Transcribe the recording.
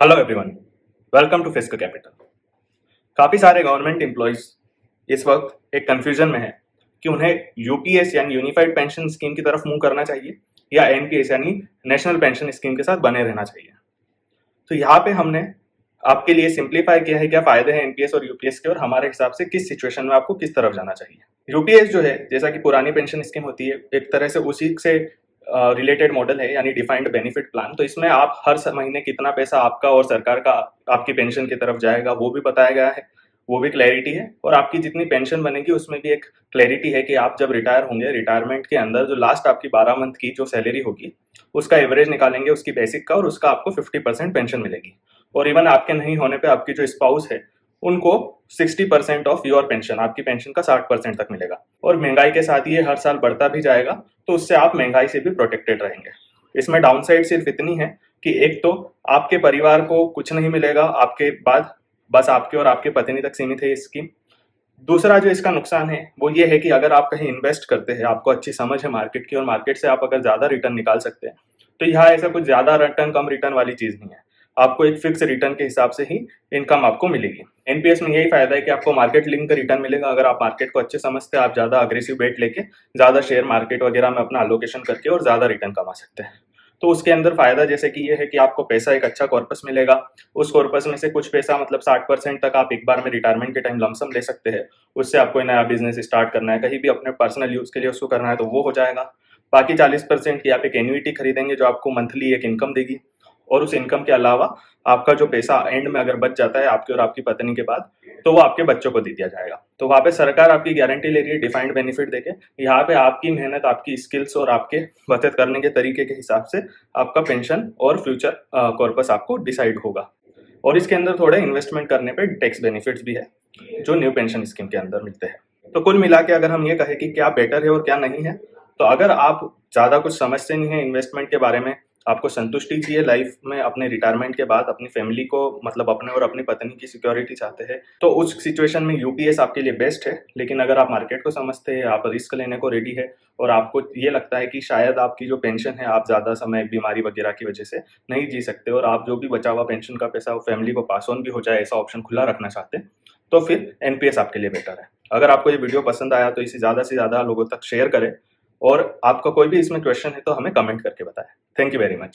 Hello everyone, welcome to Fisk Capital. काफ़ी सारे government employees इस वक्त एक कन्फ्यूजन में है कि उन्हें यूपीएस यानी यूनिफाइड पेंशन स्कीम की तरफ मूव करना चाहिए या एनपीएस यानी नेशनल पेंशन स्कीम के साथ बने रहना चाहिए। तो यहाँ पे हमने आपके लिए सिंप्लीफाई किया है क्या फ़ायदे हैं एनपीएस और यूपीएस के और हमारे हिसाब से किस सिचुएशन में आपको किस तरफ जाना चाहिए। यूपीएस जो है, जैसा कि पुरानी पेंशन स्कीम होती है, एक तरह से उसी से रिलेटेड मॉडल है, यानी डिफाइंड बेनिफिट प्लान। तो इसमें आप हर महीने कितना पैसा आपका और सरकार का आपकी पेंशन की तरफ जाएगा वो भी बताया गया है, वो भी क्लैरिटी है। और आपकी जितनी पेंशन बनेगी उसमें भी एक क्लैरिटी है कि आप जब रिटायर होंगे, रिटायरमेंट के अंदर जो लास्ट आपकी 12 मंथ की जो सैलरी होगी उसका एवरेज निकालेंगे उसकी बेसिक का, और उसका आपको 50% पेंशन मिलेगी। और इवन आपके नहीं होने पे आपकी जो स्पाउस है उनको 60% ऑफ योर पेंशन, आपकी पेंशन का 60% तक मिलेगा। और महंगाई के साथ ये हर साल बढ़ता भी जाएगा, तो उससे आप महंगाई से भी प्रोटेक्टेड रहेंगे। इसमें डाउन साइड सिर्फ इतनी है कि एक तो आपके परिवार को कुछ नहीं मिलेगा आपके बाद, बस आपके और आपके पत्नी तक सीमित है ये स्कीम। दूसरा जो इसका नुकसान है वो ये है कि अगर आप कहीं इन्वेस्ट करते हैं, आपको अच्छी समझ है मार्केट की और मार्केट से आप अगर ज़्यादा रिटर्न निकाल सकते हैं, तो यहाँ ऐसा कुछ ज़्यादा रिटर्न कम रिटर्न वाली चीज़ नहीं है। आपको एक फिक्स रिटर्न के हिसाब से ही इनकम आपको मिलेगी। एनपीएस में यही फायदा है कि आपको मार्केट लिंक का रिटर्न मिलेगा। अगर आप मार्केट को अच्छे समझते हैं, आप ज़्यादा अग्रेसिव बेट लेके ज़्यादा शेयर मार्केट वगैरह में अपना अलोकेशन करके और ज़्यादा रिटर्न कमा सकते हैं। तो उसके अंदर फायदा जैसे कि ये है कि आपको पैसा एक अच्छा कॉर्पस मिलेगा। उस कॉर्पस में से कुछ पैसा मतलब 60% तक आप एक बार में रिटायरमेंट के टाइम लमसम ले सकते हैं। उससे आपको नया बिजनेस स्टार्ट करना है, कहीं भी अपने पर्सनल यूज के लिए उसको करना है तो वो हो जाएगा। बाकी 40% की आप एक एन्युइटी खरीदेंगे जो आपको मंथली एक इनकम देगी। और उस इनकम के अलावा आपका जो पैसा एंड में अगर बच जाता है आपके और आपकी पत्नी के बाद, तो वो आपके बच्चों को दे दिया जाएगा। तो वहाँ पे सरकार आपकी गारंटी ले रही है डिफाइंड बेनिफिट देके। यहाँ पे आपकी मेहनत, आपकी स्किल्स और आपके बचत करने के तरीके के हिसाब से आपका पेंशन और फ्यूचर कॉर्पस आपको डिसाइड होगा। और इसके अंदर थोड़े इन्वेस्टमेंट करने पे टैक्स बेनिफिट्स भी है जो न्यू पेंशन स्कीम के अंदर मिलते हैं। तो कुल मिला के अगर हम ये कहें कि क्या बेटर है और क्या नहीं है, तो अगर आप ज़्यादा कुछ समझते नहीं हैं इन्वेस्टमेंट के बारे में, आपको संतुष्टि चाहिए लाइफ में अपने रिटायरमेंट के बाद, अपनी फैमिली को मतलब अपने और अपनी पत्नी की सिक्योरिटी चाहते हैं, तो उस सिचुएशन में यूपीएस आपके लिए बेस्ट है। लेकिन अगर आप मार्केट को समझते हैं, आप रिस्क लेने को रेडी है और आपको ये लगता है कि शायद आपकी जो पेंशन है आप ज़्यादा समय बीमारी वगैरह की वजह से नहीं जी सकते और आप जो भी बचा हुआ पेंशन का पैसा वो फैमिली को पास ऑन भी हो जाए, ऐसा ऑप्शन खुला रखना चाहते हैं, तो फिर एनपीएस आपके लिए बेटर है। अगर आपको ये वीडियो पसंद आया तो इसे ज़्यादा से ज़्यादा लोगों तक शेयर करें, और आपका कोई भी इसमें क्वेश्चन है तो हमें कमेंट करके बताएं। Thank you very much.